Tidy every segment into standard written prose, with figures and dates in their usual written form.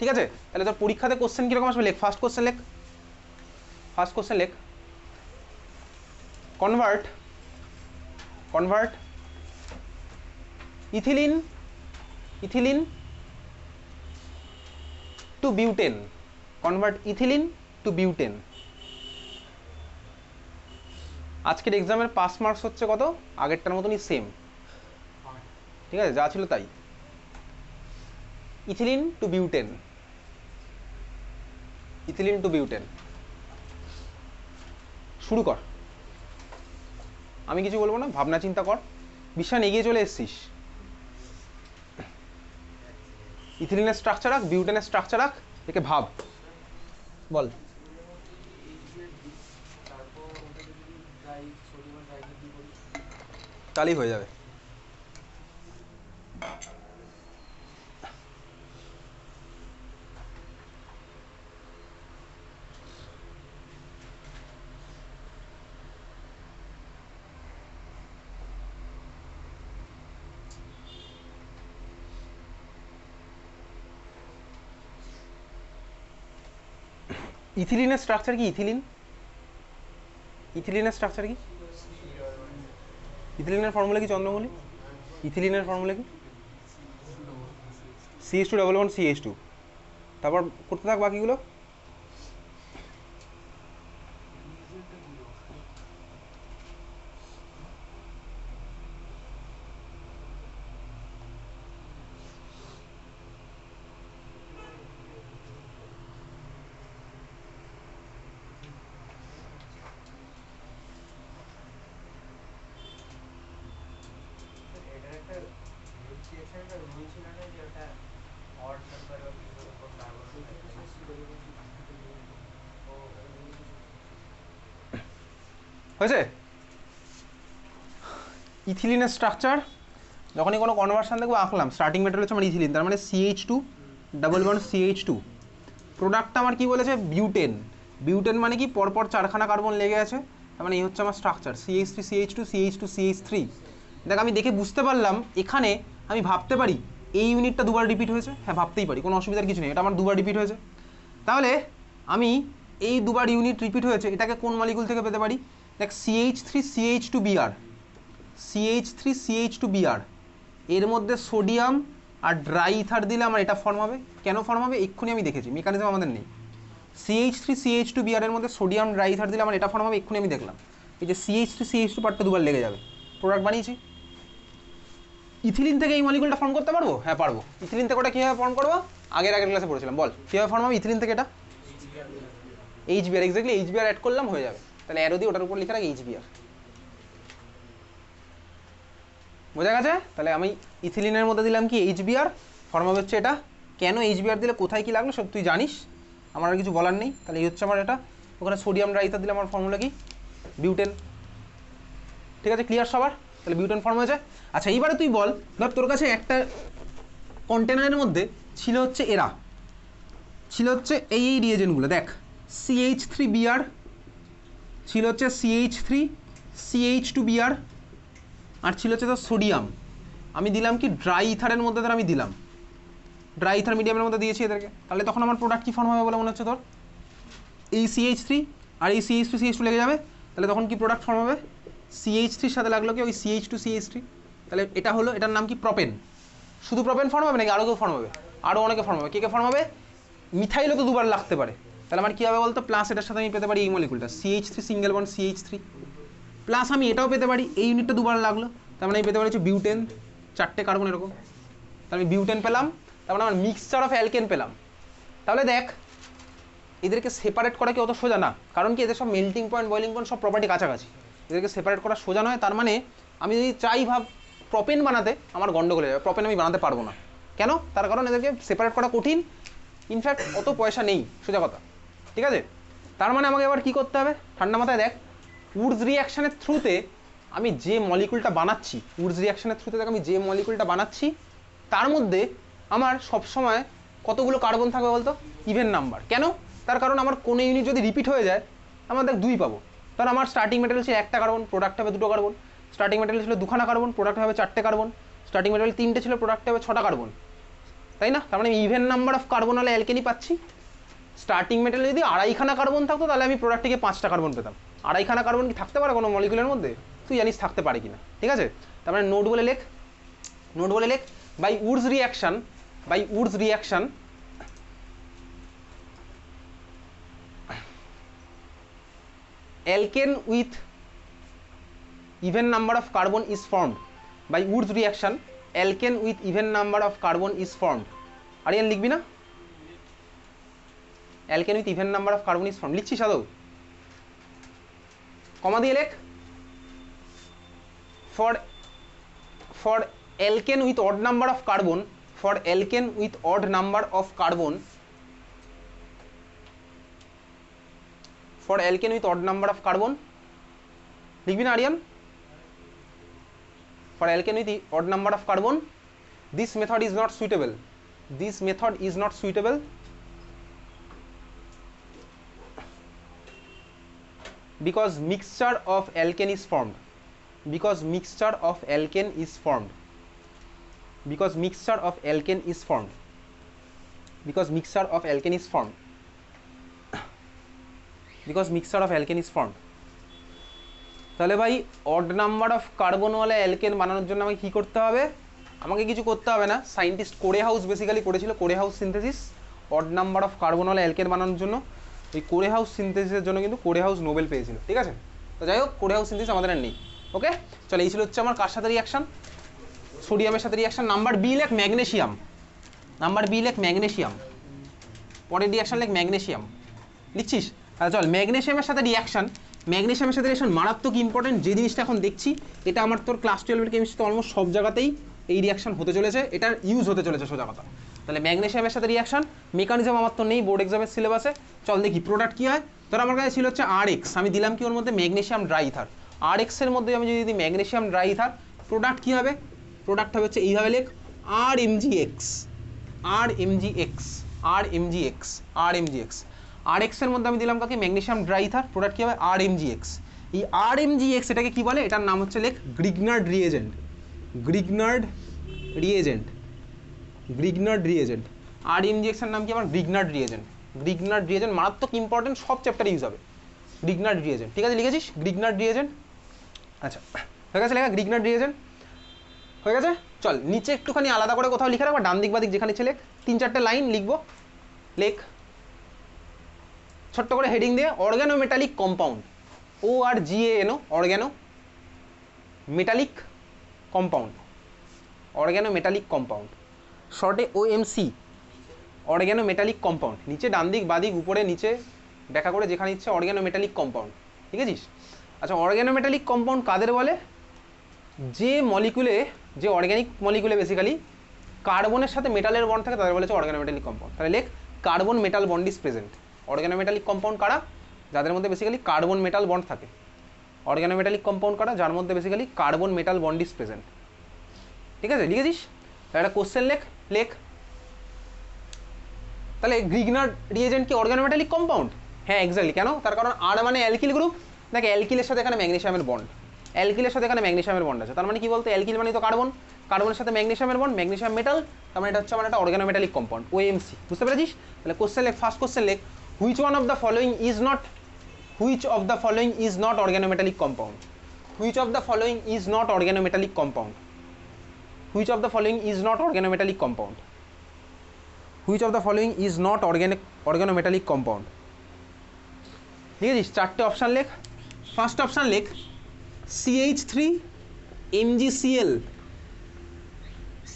ঠিক আছে? তাহলে তোর পরীক্ষাতে কোশ্চেন কীরকম আসবে লেখ, ফার্স্ট কোশ্চেন লেখ, ফার্স্ট কোশ্চেন লেখ, convert ethylene to butane, convert ethylene to butane. আজকের এক্সামের পাস মার্কস হচ্ছে কত? আগেরটার মতনই সেম, ঠিক আছে, যা ছিল তাই। Ethylene to butane, ethylene to butane, শুরু কর। আমি কিছু বলবো না, ভাবনা চিন্তা কর, বিশ্বাস এগিয়ে চলে এসছিস। ইথিলিনের স্ট্রাকচার রাখ, বিউটেনের স্ট্রাকচার রাখ, একে ভাব, বল। তাহলেই হয়ে যাবে। ইথিলিনের স্ট্রাকচার কি? ইথিলিনের স্ট্রাকচার কি? ইথিলিনের ফর্মুলা কি চন্দ্রমৌলি? ইথিলিনের ফর্মুলা কি? CH2 ডবল বন্ড CH2, তারপর করতে থাক বাকিগুলো। হয়েছে? ইথিলিনের স্ট্রাকচার যখনই কোনো কনভার্সন দেখবো আঁকলাম, স্টার্টিং মেটেরিয়াল হচ্ছে আমার ইথিলিন, তার মানে CH2 ডাবল বন্ড CH2, প্রোডাক্টটা আমার কি বলেছে? বিউটেন। বিউটেন মানে কি? পরপর 4খানা কার্বন লেগে আছে, তার মানে এই হচ্ছে আমার structure, CH3 CH2 CH2 CH3। দেখ আমি দেখে বুঝতে পারলাম এখানে আমি ভাবতে পারি এই ইউনিটটা দুবার রিপিট হয়েছে, হ্যাঁ ভাবতেই পারি, কোনো অসুবিধার কিছু নেই, এটা আমার দুবার রিপিট হয়েছে। তাহলে আমি এই দুবার ইউনিট রিপিট হয়েছে এটাকে কোন মলিকুল থেকে পেতে পারি? দেখ CH3 CH2Br, CH3 CH2Br, এর মধ্যে সোডিয়াম আর ড্রাই ইথার দিলে আমার এটা ফর্ম হবে। কেন ফর্ম হবে এক্ষুনি আমি দেখেছি, মেকানিজম আমাদের নেই। CH3 CH2Br এর মধ্যে সোডিয়াম ড্রাই ইথার দিলে আমার এটা ফর্ম হবে, এক্ষুনি আমি দেখলাম। এই যে CH3 CH2 পার্টটা দুবার লেগে যাবে, প্রোডাক্ট বানিয়েছি। ইথিলিন থেকে এই মলিকুলটা ফর্ম করতে পারবো? হ্যাঁ পারবো। ইথিলিন থেকে ওটা কীভাবে ফর্ম করবো? আগের ক্লাসে পড়েছিলাম, বল কীভাবে ফর্ম হবে ইথিলিন থেকে এটা? HBr, এক্স্যাক্টলি HBr অ্যাড করলাম হয়ে যাবে। তাহলে অ্যারো দিয়ে ওটার উপর লিখে রাখ HBr, বোঝা গেছে? তাহলে আমি ইথিলিনের মধ্যে দিলাম কি? HBr, ফর্ম হবে হচ্ছে এটা। কেন HBr দিলে, কোথায় কি লাগলো সব তুই জানিস, আমার আর কিছু বলার নেই। তাহলে এই হচ্ছে আমার এটা, ওখানে সোডিয়াম ড্রাইথার দিলে আমার ফর্মুলা কি? বিউটেন। ঠিক আছে, ক্লিয়ার সবার? তাহলে বিউটেন ফর্ম হয়েছে। আচ্ছা এইবারে তুই বল, ধর তোর কাছে একটা কন্টেনারের মধ্যে ছিল হচ্ছে এরা, ছিল হচ্ছে এই রিয়েজেন্টগুলো, দেখ CH3Br, ছিল হচ্ছে CH3 CH2Br, আর ছিল হচ্ছে তোর সোডিয়াম। আমি দিলাম কি? ড্রাই ইথারের মধ্যে ধর আমি দিলাম, ড্রাই ইথার মিডিয়ামের মধ্যে দিয়েছি এদেরকে। তাহলে তখন আমার প্রোডাক্ট কী ফর্ম হবে বলে মনে হচ্ছে তোর? এই CH3 আর এই CH2 CH2 লেগে যাবে, তাহলে তখন কি প্রোডাক্ট ফর্ম হবে? CH3 সাথে লাগলো কি? ওই CH2 CH3। তাহলে এটা হলো, এটার নাম কি? প্রপেন। শুধু প্রপেন ফর্ম হবে নাকি আরও কেউ ফর্ম হবে? আরও অনেকে ফর্ম হবে। কে কে ফর্ম হবে? মিথাইলও তো দুবার লাগতে পারে। তাহলে আমার কী হবে বলতো? প্লাস এটার সাথে আমি পেতে পারি এই মলিকুলটা CH3 single bond CH3, plus আমি এটাও পেতে পারি, এই ইউনিটটা দুবার লাগলো, তার মানে আমি পেতে পারি হচ্ছে বিউটেন, 4টে কার্বন এরকম। তাহলে আমি বিউটেন পেলাম, তারপরে আমার মিক্সচার অফ অ্যালকেন পেলাম। তাহলে দেখ এদেরকে সেপারেট করা কি অত সোজা না, কারণ কি এদের সব মেল্টিং পয়েন্ট বয়লিং পয়েন্ট সব প্রপার্টি কাছাকাছি, এদেরকে সেপারেট করা সোজা নয়। তার মানে আমি যদি চাই ভাব প্রপেন বানাতে, আমার গন্ডগোল হয়ে যাবে, প্রপেন আমি বানাতে পারবো না। কেন? তার কারণ এদেরকে সেপারেট করা কঠিন, ইনফ্যাক্ট অত পয়সা নেই, সোজা কথা। ঠিক আছে, তার মানে আমাকে এবার কী করতে হবে? ঠান্ডা মাথায় দেখ, উডস রিয়াকশানের থ্রুতে আমি যে মলিকুলটা বানাচ্ছি, উডস রিয়াকশানের থ্রুতে দেখ আমি যে মলিকুলটা বানাচ্ছি তার মধ্যে আমার সবসময় কতগুলো কার্বন থাকবে বলতো? Even number. কেন? তার কারণ আমার কোনো ইউনিট যদি রিপিট হয়ে যায় আমার দেখ 2 পাবো। কারণ আমার স্টার্টিং মেটেরিয়াল ছিল 1টা কার্বন, প্রোডাক্ট হবে 2টো কার্বন। স্টার্টিং মেটেরিয়াল ছিল 2খানা কার্বন, প্রোডাক্ট হবে 4টে কার্বন। স্টার্টিং মেটেরিয়াল 3টে ছিল, প্রোডাক্ট হবে 6টা কার্বন। তাই না? তার মানে ইভেন নাম্বার অফ কার্বন হলে অ্যালকেনই পাচ্ছি। স্টার্টিং মেটালে যদি আড়াইখানা কার্বন থাকতো তাহলে আমি প্রোডাক্টটিকে 5টা কার্বন পেতাম। আড়াইখানা কার্বন কি থাকতে পারে কোনো মলিকুলের মধ্যে? তুই জানিস থাকতে পারে কিনা, ঠিক আছে? তার মানে নোট বলে লেখ, নোট বলে লেখ, by Wurtz reaction alkane with even number of carbon is formed. By Wurtz reaction alkane with even number of carbon is formed. Aryan লিখবি না? alkane with even number of carbon is formed লিখছিস আদৌ? কমা দিয়ে লেখ। for alkane with odd number of carbon, for alkane with odd number of carbon, for alkane with odd number of carbon লিখবি না Aryan? for alkane with odd number of carbon this method is not suitable, this method is not suitable because mixture of alkane is formed, because mixture of alkane is formed, because mixture of alkane is formed, because mixture of alkane is formed, because mixture of alkane is formed. তাহলে ভাই odd number of carbon ওয়ালা alkane বানানোর জন্য আমাকে কী করতে হবে? আমাকে কিছু করতে হবে না, সায়েন্টিস্ট কোরে হাউস বেসিক্যালি করেছিল, Corey House synthesis odd number of carbon ওয়ালা অ্যালকেন বানানোর জন্য। এই কোরে হাউস সিনথেসিসের জন্য কিন্তু কোরে হাউস নোবেল পেয়েছিল, ঠিক আছে? তো যাই হোক, কোরে হাউস সিনথেসিস আমাদের আর নেই। ওকে, চলো এই ছিল হচ্ছে আমার কার সাথে রিয়াকশন? সোডিয়ামের সাথে রিয়াকশন। নাম্বার বি লেখ ম্যাগনেশিয়াম, নাম্বার বি লেখ ম্যাগনেশিয়াম, পরের রিয়াকশন লেখ ম্যাগনেশিয়াম, লিখছিস? চল ম্যাগনেশিয়ামের সাথে রিয়াকশন, ম্যাগনেশিয়ামের সাথে রিয়াকশন মারাত্মক ইম্পর্টেন্ট। যে জিনিসটা এখন দেখছি এটা আমার তোর ক্লাস 12-এর কেমিস্ট্রিতে অলমোস্ট সব জায়গাতেই এই রিয়াকশন হতে চলেছে, এটার ইউজ হতে চলেছে সোজা কথা। তাহলে ম্যাগনেশিয়ামের সাথে রিয়াকশন মেকানিজম আমার তো নেই বোর্ড এক্সামের সিলেবাসে। চল দেখি প্রোডাক্ট কী হয়। তোর আমার কাছে ছিল হচ্ছে RX, আমি দিলাম কি ওর মধ্যে ম্যাগনেশিয়াম ড্রাই ইথার। RX এর মধ্যে আমি যদি দিই ম্যাগনেশিয়াম ড্রাই ইথার, প্রোডাক্ট কী হবে? প্রোডাক্ট হবে হচ্ছে এইভাবে লেখ RMgX, RMgX, RMgX, RMgX। RX এর মধ্যে আমি দিলাম কাকে? ম্যাগনেশিয়াম ড্রাই ইথার, প্রোডাক্ট কী হবে? RMgX। এই RMgX এটাকে কি বলে? এটার নাম হচ্ছে লেখ Grignard reagent, Grignard reagent, Grignard reagent. RMgX এর নাম কি আমার? Grignard reagent. গ্রিগনার্ড রিএজেন্ট মারাত্মক ইম্পর্টেন্ট, সব চ্যাপ্টারে ইউজ হবে গ্রিগনার্ড রিএজেন্ট, ঠিক আছে? লিখেছিস গ্রিগনার্ড রিএজেন্ট? আচ্ছা, হয়ে গেছে লেখা গ্রিগনার্ড রিএজেন্ট, হয়ে গেছে। চল নিচে একটুখানি আলাদা করে কোথাও লিখে রাখবা, ডান দিক বাদিক যেখানে ছিল 3-4টে লাইন লিখবো। লেখ ছোট্ট করে হেডিং দিয়ে organo metallic compound, ORGANO, organo metallic compound, organo metallic compound, শর্টে OMC, অর্গানো মেটালিক কম্পাউন্ড। নিচে ডান দিক বাদিক উপরে নিচে দেখা করে যেখানে ইচ্ছে অর্গানো মেটালিক কম্পাউন্ড, ঠিক আছে? আচ্ছা, অর্গানো মেটালিক কম্পাউন্ড কাদের বলে? যে মলিকুলে, যে অর্গ্যানিক মলিকুলে বেসিক্যালি কার্বনের সাথে মেটালের বন্ড থাকে তাদের বলেছে অর্গানো মেটালিক কম্পাউন্ড। তাহলে লেখ carbon metal bond is present. Organo metallic compound কারা? যাদের মধ্যে বেসিক্যালি কার্বন মেটাল বন্ড থাকে। অর্গানো মেটালিক কম্পাউন্ড কারা? যার মধ্যে basically carbon metal bond is present, ঠিক আছে? লিখেছিস? তাহলে একটা কোশ্চেন লেখ, লেখ তাহলে গ্রিগনার্ড রিএজেন্ট কি অর্গানো মেটালিক কম্পাউন্ড? হ্যাঁ এক্স্যাক্টলি। কেন? তার কারণ আর মানে অ্যালকিল গ্রুপ, দেখ অ্যালকিলের সাথে এখানে ম্যাগনেশিয়ামের বন্ড, অ্যালকিলের সাথে এখানে ম্যাগনেশিয়ামের বন্ড আছে। তার মানে কি বলতে? অ্যালকিল মানে তো কার্বন, কার্বনের সাথে ম্যাগনেশিয়ামের বন্ড, ম্যাগনেশিয়াম মেটাল, তার মানে এটা হচ্ছে আমার একটা অর্গানো মেটালিক কম্পাউন্ড, OMC। বুঝতে পেরেছিস? তাহলে কোশ্চেন লেখ, ফার্স্ট কোশ্চেন লেখ which one of the following is not, which of the following is not organo metallic compound, which of the following is not organo metallic compound, which of the following is not organo metallic compound, which of the following is not organo metallic compound. ঠিক আছে? 4টে option লেখ। First option লেখ CH3 MgCl,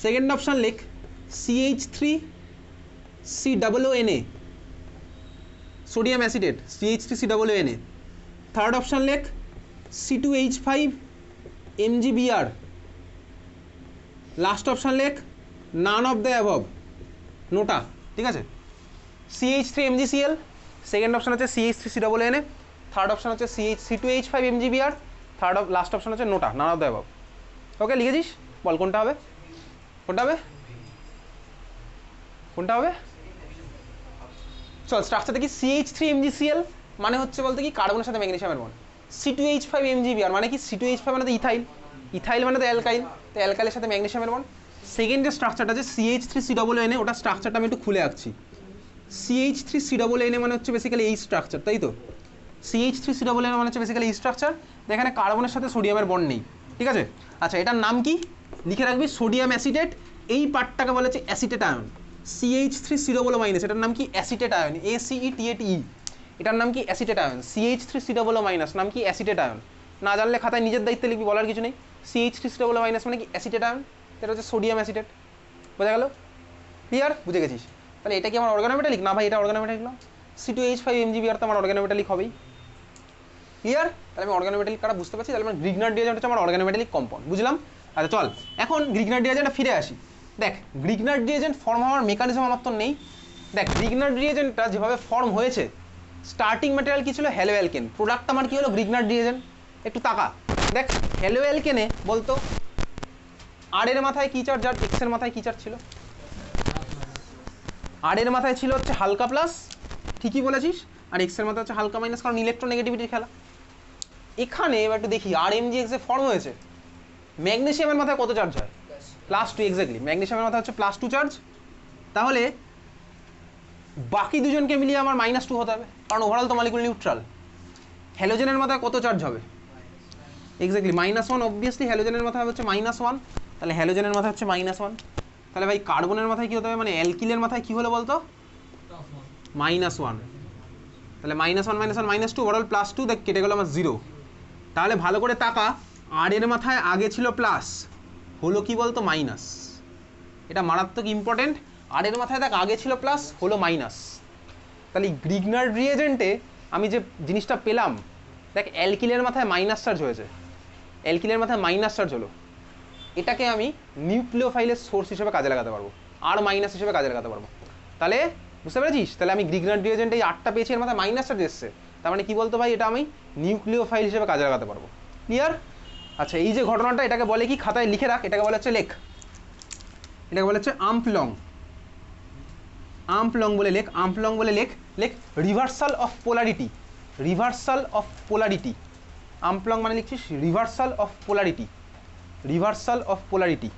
second option লেখ CH3 COONA, sodium অ্যাসিডেট CH3 COONA, third option লেখ C2H5 MgBr, last option লেখ none of the above, নোটা। ঠিক আছে? CH3 MgCl, second option হচ্ছে CH3 COONA, থার্ড অপশান হচ্ছে C2H5 MgBr, লাস্ট অপশান হচ্ছে নোটা, none of the above. ওকে, লিখেছিস? বল কোনটা হবে? কোনটা হবে? কোনটা হবে? চল স্ট্রাকচার দেখি। CH3 MgCl মানে হচ্ছে বলতে কি কার্বনের সাথে ম্যাগনেসিয়ামের বন্ড। C2H5 MgBr মানে কি? C2H5 মানে তো ইথাইল, ইথাইল মানে তো অ্যালকাইল, তো অ্যালকাইলের সাথে ম্যাগনেসিয়ামের বন্ড। সেকেন্ড যে স্ট্রাকচারটা আছে CH3COON ওটা স্ট্রাকচারটা আমি একটু খুলে আঁকছি। CH3COON মানে হচ্ছে বেসিক্যালি এই স্ট্রাকচার, তাই তো? CH3COON মানে হচ্ছে বেসিক্যালি এই স্ট্রাকচার, এখানে কার্বনের সাথে সোডিয়ামের বন্ড নেই, ঠিক আছে? আচ্ছা, এটার নাম কি লিখে রাখবি? Sodium acetate. এই পার্টটাকে বলা হচ্ছে অ্যাসিটেট আয়ন। CH3COO- এটার নাম কি? Acetate ion, ACETATE। এটার নাম কি? Acetate ion. CH3COO- নাম কি? Acetate ion. না জানলে খাতায় নিজের দায়িত্বে লিখবি, বলার কিছু নেই। CH3COO- মানে কি? Acetate ion. এটা হচ্ছে সোডিয়াম অ্যাসিটেট। বোঝা গেল? ক্লিয়ার? বুঝে গেছিস? তাহলে এটা কি আমার অর্গানোমেটালিক? না ভাই, এটা অর্গানোমেটালিক না। C2H5 MgBr তো আমার অর্গানোমেটালিক হবেই। ক্লিয়ার? তাহলে আমি অর্গানোমেটালিক কারা বুঝতে পারছি। তাহলে আমার গ্রিগনার্ড রিয়েজেন্ট হচ্ছে আমার অর্গানোমেটালিক কম্পাউন্ড, বুঝলাম? আচ্ছা চল, এখন গ্রিগনার্ড রিয়েজেন্টে ফিরে আসি। দেখ, গ্রিগনার্ড রিয়েজেন্ট ফর্ম হওয়ার মেকানিজম আমার তো নেই। দেখ, গ্রিগনার্ড রিয়েজেন্টটা যেভাবে ফর্ম হয়েছে, স্টার্টিং ম্যাটেরিয়াল কি ছিল? Hello alkane. প্রোডাক্ট আমার কি হলো? Grignard reagent. একটু তাকা, দেখ হ্যালো অ্যালকেনে বলতো আর এর মাথায় কি চার্জ আর এক্স এর মাথায় কি চার্জ ছিল? আর এর মাথায় ছিল হচ্ছে হালকা প্লাস, ঠিকই বলেছিস, আর এক্স এর মাথায় হচ্ছে হালকা মাইনাস, কারণ ইলেকট্রোনেগেটিভিটির খেলা। এখানে এবার একটু দেখি আর এমজিএক্স এ ফর্ম হয়েছে, ম্যাগনেসিয়ামের মাথায় কত চার্জ হয়? +2। এক্স্যাক্টলি, ম্যাগনেসিয়ামের মাথায় হচ্ছে +2 চার্জ। তাহলে বাকি দুজনকে মিলিয়ে আমার -2 হতে হবে, কারণ ওভারঅল তো মলিকুল নিউট্রাল। হ্যালোজেনের মাথায় কত চার্জ হবে? এক্স্যাক্টলি -1। অবভিয়াসলি হ্যালোজেনের মাথায় হচ্ছে -1, তাহলে হ্যালোজেনের মাথায় হচ্ছে -1। তাহলে ভাই কার্বনের মাথায় কি হতে হবে? মানে অ্যালকিলের মাথায় কি হলো বলতো? -1। তাহলে -1 -1 -2 ওভারঅল +2, দেখ কেটে গেল আমার 0। তাহলে ভালো করে তাকা, আর এর মাথায় আগে ছিল প্লাস, হলো কি বলতো? মাইনাস। এটা মারাত্মক ইম্পর্টেন্ট। আর এর মাথায় দেখ আগে ছিল প্লাস, হলো মাইনাস। তাহলে গ্রিগনার্ড রিয়েজেন্টে আমি যে জিনিসটা পেলাম, দেখ অ্যালকিলের মাথায় মাইনাস চার্জ হয়েছে, অ্যালকিলের মাথায় মাইনাস চার্জ হলো, এটাকে আমি নিউক্লিওফাইলের সোর্স হিসেবে কাজে লাগাতে পারবো, আর মাইনাস হিসেবে কাজে লাগাতে পারবো। তাহলে বুঝতে পেরেছিস? তাহলে আমি গ্রিগনার্ড রিয়েজেন্টে এই 8টা পেয়েছি, এর মাথায় মাইনাস চার্জ এসছে, তার মানে কি বলতো ভাই? এটা আমি নিউক্লিওফাইল হিসেবে কাজে লাগাতে পারবো। ক্লিয়ার? আচ্ছা, এই যে ঘটনাটা, এটাকে বলে কি? খাতায় লিখে রাখ, এটাকে বলা হচ্ছে লেখ, এটাকে বলা হচ্ছে আমপ্লং। আমপ্লং বলে লেখ, আমপ্লং বলে লেখ। লেখ reversal of polarity, reversal of polarity. Umpolung মানে লিখছিস reversal of polarity, reversal of polarity,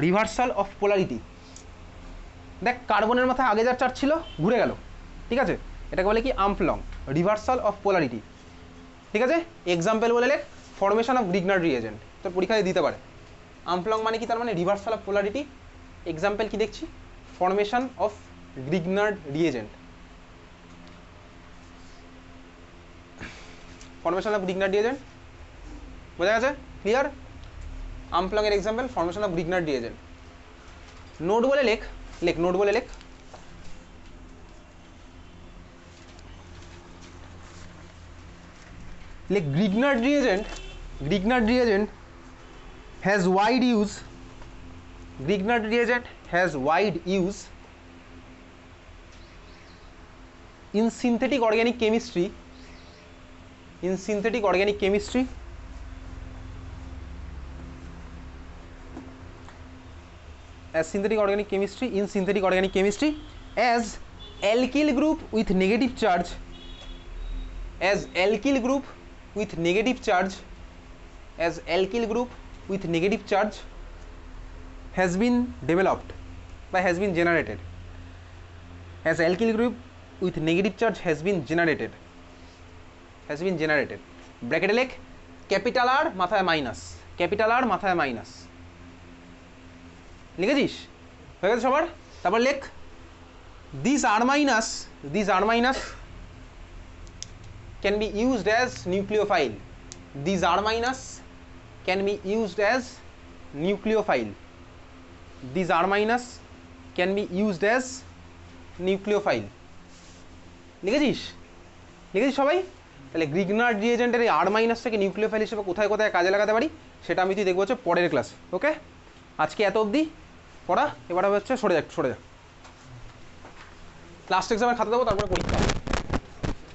reversal of polarity. দেখ কার্বনের মাথায় আগে যার চার্জ ছিল ঘুরে গেল, ঠিক আছে? এটাকে বলে কি? আমপ্লং, রিভার্সাল অফ পোলারিটি, ঠিক আছে? এক্সাম্পল বলে লেখ ফর্মেশন অফ গ্রিগনার্ড রিয়েজেন্ট, তো পরীক্ষায় দিতে পারে। আমপ্লং মানে কি? তার মানে রিভার্সাল অফ পোলারিটি। এক্সাম্পল কি দেখছি? Formation of Grignard reagent, formation of Grignard reagent. বোঝা গেছে? ক্লিয়ার? আমপ্লং এর example formation of Grignard reagent. Note বলে লেখ, লেখ নোট বলে লেখ। লেখ Grignard reagent, Grignard reagent has wide use, Grignard reagent has wide use in synthetic organic chemistry, in synthetic organic chemistry, as synthetic organic chemistry, in synthetic organic chemistry as alkyl group with negative charge, as alkyl group with negative charge, as alkyl group with negative charge has been developed by has been generated, as alkyl group with negative charge has been generated, has been generated, bracket লেখ capital আর মাথায় minus, capital আর মাথায় minus, লিখেছিস? হয়ে গেছে সবার? তারপর লেখ these R minus can be used as nucleophile, these R minus can be used as nucleophile, these R minus can be used as nucleophile, লিখেছিস? লিখেছিস সবাই? তাহলে গ্রিগনার্ড রিয়েজেন্টের এই আর মাইনাসটাকে নিউক্লিওফাইল হিসেবে কোথায় কোথায় কাজে লাগাতে পারি সেটা আমি তুই দেখবো হচ্ছে পরের ক্লাস। ওকে, আজকে এত অবধি পড়া, এবার হচ্ছে সরে যা, ক্লাস এক্সামের খাতা দেবো, তারপরে পরীক্ষা।